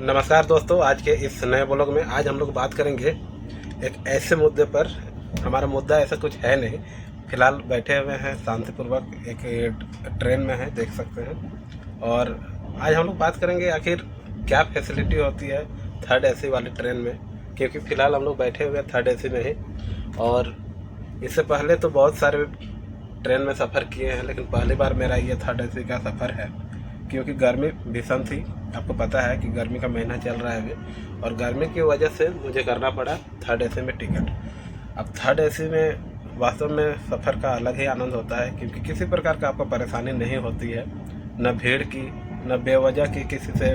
नमस्कार दोस्तों, आज के इस नए ब्लॉग में आज हम लोग बात करेंगे एक ऐसे मुद्दे पर। हमारा मुद्दा ऐसा कुछ है नहीं, फिलहाल बैठे हुए हैं शांतिपूर्वक एक ट्रेन में है, देख सकते हैं। और आज हम लोग बात करेंगे आखिर क्या फैसिलिटी होती है थर्ड एसी वाली ट्रेन में, क्योंकि फ़िलहाल हम लोग बैठे हुए हैं थर्ड एसी में ही। और इससे पहले तो बहुत सारे ट्रेन में सफ़र किए हैं, लेकिन पहली बार मेरा ये थर्ड एसी का सफ़र है, क्योंकि गर्मी भीषण थी। आपको पता है कि गर्मी का महीना चल रहा है अभी, और गर्मी की वजह से मुझे करना पड़ा थर्ड एसी में टिकट। अब थर्ड एसी में वास्तव में सफ़र का अलग ही आनंद होता है, क्योंकि किसी प्रकार का आपको परेशानी नहीं होती है, न भीड़ की, न बेवजह की किसी से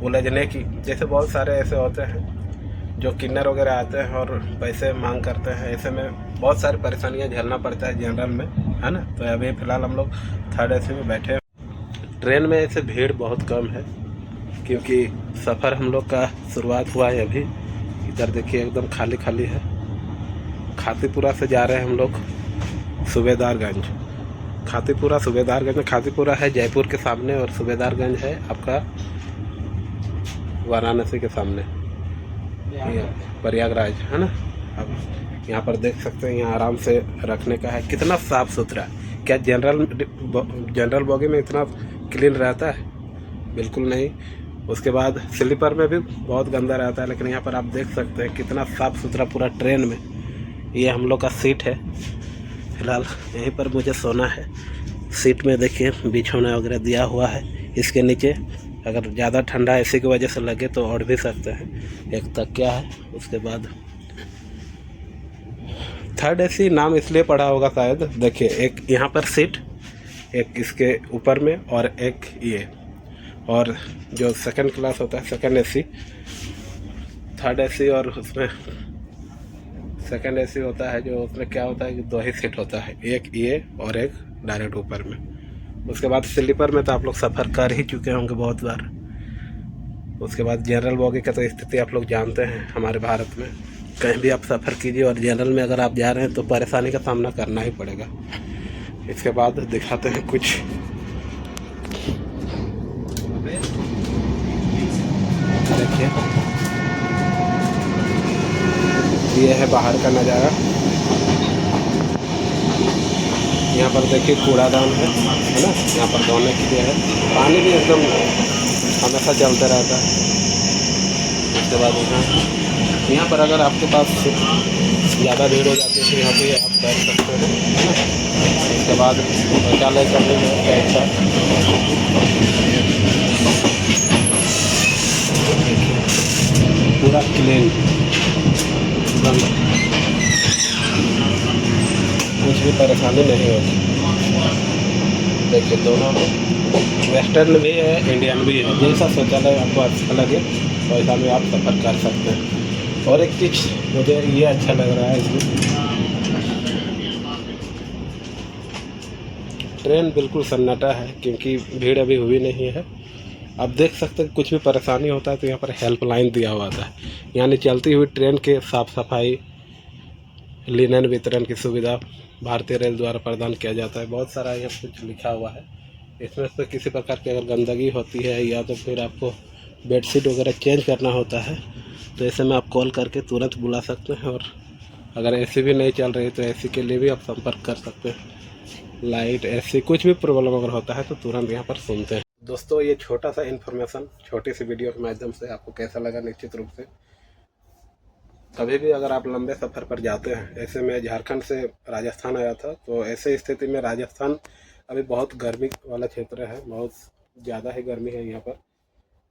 उलझने की। जैसे बहुत सारे ऐसे होते हैं जो किन्नर वगैरह आते हैं और पैसे मांग करते हैं, ऐसे में बहुत सारी परेशानियां झेलना पड़ता है जनरल में, है ना। तो अभी फ़िलहाल हम लोग थर्ड एसी में बैठे। ट्रेन में ऐसे भीड़ बहुत कम है, क्योंकि सफ़र हम लोग का शुरुआत हुआ है अभी। इधर देखिए एकदम खाली खाली है। खातीपुरा से जा रहे हैं हम लोग सूबेदारगंज। खातीपुरा है जयपुर के सामने, और सूबेदारगंज है आपका वाराणसी के सामने, प्रयागराज, है ना। अब यहाँ पर देख सकते हैं, यहाँ आराम से रखने का है। कितना साफ़ सुथरा। क्या जनरल बोगी में इतना क्लीन रहता है? बिल्कुल नहीं। उसके बाद स्लीपर में भी बहुत गंदा रहता है, लेकिन यहाँ पर आप देख सकते हैं कितना साफ़ सुथरा पूरा ट्रेन में। ये हम लोग का सीट है, फ़िलहाल यहीं पर मुझे सोना है। सीट में देखिए बिछौना वगैरह दिया हुआ है। इसके नीचे अगर ज़्यादा ठंडा एसी की वजह से लगे तो ओढ़ भी सकते हैं। एक तकिया है। उसके बाद थर्ड एसी नाम इसलिए पड़ा होगा शायद, देखिए एक यहाँ पर सीट, एक इसके ऊपर में, और एक ये, और जो सेकंड क्लास होता है सेकंड एसी, थर्ड एसी, और उसमें सेकंड एसी होता है जो, उसमें क्या होता है कि दो ही सीट होता है, एक ये और एक डायरेक्ट ऊपर में। उसके बाद स्लीपर में तो आप लोग सफ़र कर ही चुके होंगे बहुत बार। उसके बाद जनरल बोगी का तो स्थिति आप लोग जानते हैं। हमारे भारत में कहीं भी आप सफ़र कीजिए और जनरल में अगर आप जा रहे हैं तो परेशानी का सामना करना ही पड़ेगा। इसके बाद दिखाते हैं कुछ। देखिए ये है बाहर का नज़ारा। यहाँ पर देखिए कूड़ादान है ना, यहाँ पर धोने के लिए है। पानी भी एकदम हमेशा चलता रहता है। उसके बाद यहाँ पर अगर आपके पास ज़्यादा भीड़ हो जाती है तो यहाँ पे आप बैठ सकते हो, है ना। उसके बाद शौचालय करने में अच्छा पूरा क्लीन, कुछ भी परेशानी नहीं होगी। देखिए दोनों वेस्टर्न भी है, इंडियन भी है। जैसा शौचालय आपको अच्छा लगे वैसा में आप सफ़र कर सकते हैं। और एक चीज़ मुझे ये अच्छा लग रहा है इसमें, ट्रेन बिल्कुल सन्नाटा है, क्योंकि भीड़ अभी हुई नहीं है। आप देख सकते हैं कुछ भी परेशानी होता है तो यहाँ पर हेल्पलाइन दिया हुआ था, यानी चलती हुई ट्रेन के साफ़ सफाई, लिनन वितरण की सुविधा भारतीय रेल द्वारा प्रदान किया जाता है। बहुत सारा यहाँ कुछ लिखा हुआ है। इसमें से किसी प्रकार की अगर गंदगी होती है या तो फिर आपको बेडशीट वगैरह चेंज करना होता है तो ऐसे में आप कॉल करके तुरंत बुला सकते हैं। और अगर एसी भी नहीं चल रही तो एसी के लिए भी आप संपर्क कर सकते हैं। लाइट, एसी, कुछ भी प्रॉब्लम अगर होता है तो तुरंत यहाँ पर सुनते हैं। दोस्तों ये छोटा सा इन्फॉर्मेशन छोटी सी वीडियो के माध्यम से आपको कैसा लगा, निश्चित रूप से कभी भी अगर आप लंबे सफ़र पर जाते हैं, ऐसे में झारखंड से राजस्थान आया था, तो ऐसे स्थिति में राजस्थान अभी बहुत गर्मी वाला क्षेत्र है, बहुत ज़्यादा ही गर्मी है यहाँ पर।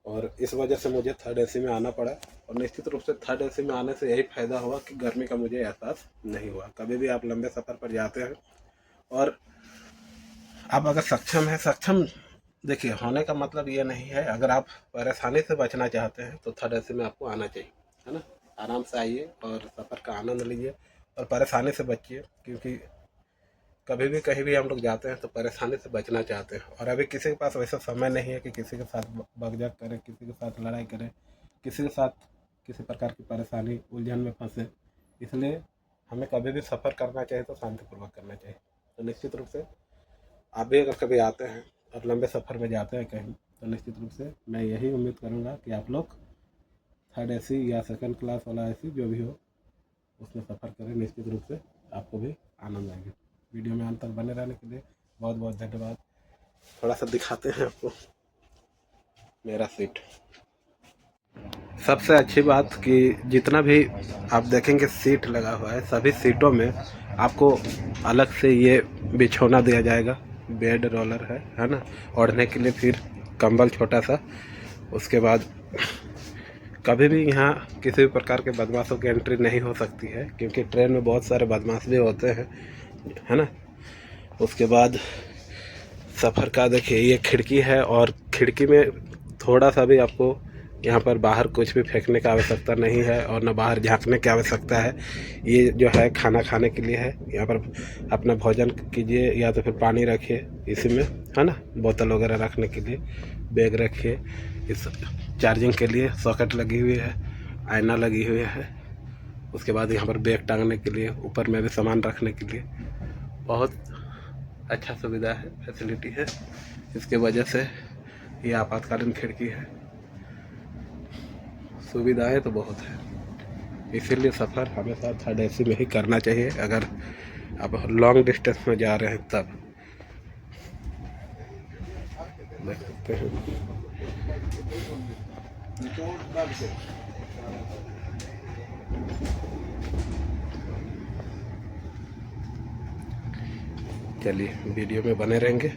और इस वजह से मुझे थर्ड एसी में आना पड़ा, और निश्चित रूप से थर्ड एसी में आने से यही फ़ायदा हुआ कि गर्मी का मुझे एहसास नहीं हुआ। कभी भी आप लंबे सफ़र पर जाते हैं और आप अगर सक्षम देखिए, होने का मतलब ये नहीं है, अगर आप परेशानी से बचना चाहते हैं तो थर्ड एसी में आपको आना चाहिए, है ना। आराम से आइए और सफ़र का आनंद लीजिए और परेशानी से बचिए, क्योंकि कभी भी कहीं भी हम लोग जाते हैं तो परेशानी से बचना चाहते हैं। और अभी किसी के पास वैसा समय नहीं है कि किसी के साथ बकझक करे, किसी के साथ लड़ाई करे, किसी के साथ किसी प्रकार की परेशानी उलझन में फंसे। इसलिए हमें कभी भी सफ़र करना चाहिए तो शांतिपूर्वक करना चाहिए। तो निश्चित रूप से आप भी अगर कभी आते हैं और लंबे सफ़र में जाते हैं कहीं, तो निश्चित रूप से मैं यही उम्मीद करूँगा कि आप लोग थर्ड एसी या सेकंड क्लास वाला एसी जो भी हो उसमें सफ़र करें, निश्चित रूप से आपको भी आनंद आएगा। वीडियो में अंत तक बने रहने के लिए बहुत बहुत धन्यवाद। थोड़ा सा दिखाते हैं आपको मेरा सीट। सबसे अच्छी बात कि जितना भी आप देखेंगे सीट लगा हुआ है, सभी सीटों में आपको अलग से ये बिछौना दिया जाएगा, बेड रोलर है ना, ओढ़ने के लिए, फिर कंबल छोटा सा। उसके बाद कभी भी यहाँ किसी भी प्रकार के बदमाशों की एंट्री नहीं हो सकती है, क्योंकि ट्रेन में बहुत सारे बदमाश भी होते हैं, है ना। उसके बाद सफ़र का देखिए, ये खिड़की है और खिड़की में थोड़ा सा भी आपको यहाँ पर बाहर कुछ भी फेंकने की आवश्यकता नहीं है और न बाहर झांकने की आवश्यकता है। ये जो है खाना खाने के लिए है, यहाँ पर अपना भोजन कीजिए या तो फिर पानी रखिए इसी में, है ना। बोतल वगैरह रखने के लिए बैग रखिए। इस चार्जिंग के लिए सॉकेट लगी हुई है, आईना लगी हुई है। उसके बाद यहाँ पर बैग टांगने के लिए, ऊपर में भी सामान रखने के लिए बहुत अच्छा सुविधा है, फैसिलिटी है। इसके वजह से ये आपातकालीन खिड़की है। सुविधाएं तो बहुत है, इसीलिए सफ़र हमेशा थर्ड एसी में ही करना चाहिए अगर आप लॉन्ग डिस्टेंस में जा रहे हैं तब। देख सकते हैं चलिए वीडियो में बने रहेंगे।